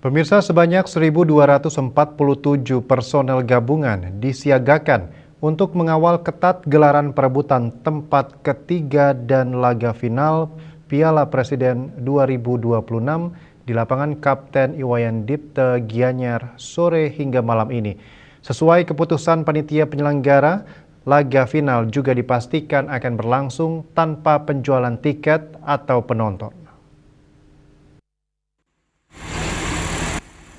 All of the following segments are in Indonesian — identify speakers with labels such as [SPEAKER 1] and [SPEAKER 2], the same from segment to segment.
[SPEAKER 1] Pemirsa, sebanyak 1.247 personel gabungan disiagakan untuk mengawal ketat gelaran perebutan tempat ketiga dan laga final Piala Presiden 2026 di lapangan Kapten Iwayan Dipte Gianyar sore hingga malam ini. Sesuai keputusan panitia penyelenggara, laga final juga dipastikan akan berlangsung tanpa penjualan tiket atau penonton.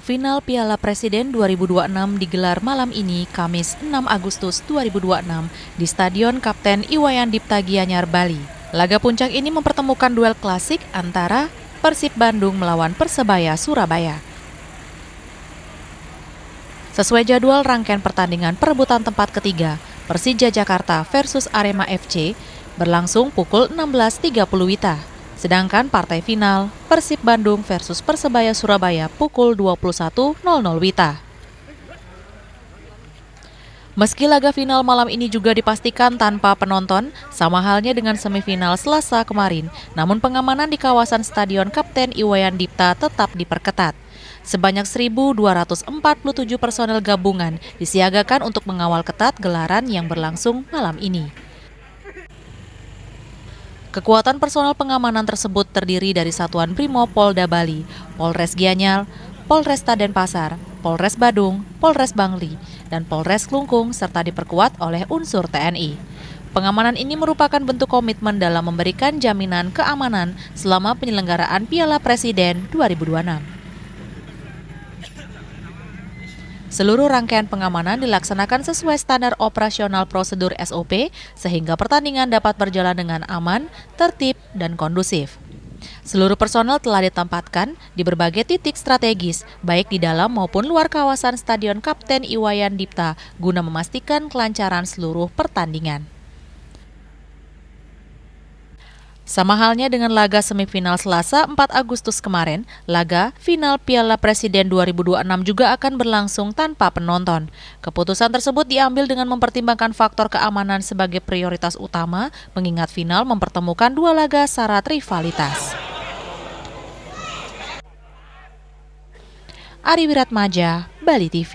[SPEAKER 2] Final Piala Presiden 2026 digelar malam ini, Kamis 6 Agustus 2026 di Stadion Kapten Iwayan Dipte Gianyar, Bali. Laga puncak ini mempertemukan duel klasik antara Persib Bandung melawan Persebaya Surabaya. Sesuai jadwal rangkaian pertandingan perebutan tempat ketiga, Persija Jakarta versus Arema FC berlangsung pukul 16.30 WITA. Sedangkan partai final Persib Bandung versus Persebaya Surabaya pukul 21.00 WITA. Meski laga final malam ini juga dipastikan tanpa penonton, sama halnya dengan semifinal Selasa kemarin, namun pengamanan di kawasan Stadion Kapten Iwayan Dipte tetap diperketat. Sebanyak 1.247 personel gabungan disiagakan untuk mengawal ketat gelaran yang berlangsung malam ini. Kekuatan personal pengamanan tersebut terdiri dari Satuan Brimob Polda Bali, Polres Gianyar, Polresta Denpasar, Polres Badung, Polres Bangli, dan Polres Klungkung serta diperkuat oleh unsur TNI. Pengamanan ini merupakan bentuk komitmen dalam memberikan jaminan keamanan selama penyelenggaraan Piala Presiden 2026. Seluruh rangkaian pengamanan dilaksanakan sesuai standar operasional prosedur SOP sehingga pertandingan dapat berjalan dengan aman, tertib, dan kondusif. Seluruh personel telah ditempatkan di berbagai titik strategis, baik di dalam maupun luar kawasan Stadion Kapten Iwayan Dipte guna memastikan kelancaran seluruh pertandingan. Sama halnya dengan laga semifinal Selasa 4 Agustus kemarin, laga final Piala Presiden 2026 juga akan berlangsung tanpa penonton. Keputusan tersebut diambil dengan mempertimbangkan faktor keamanan sebagai prioritas utama, mengingat final mempertemukan dua laga syarat rivalitas. Ari Wiratmaja, Bali TV.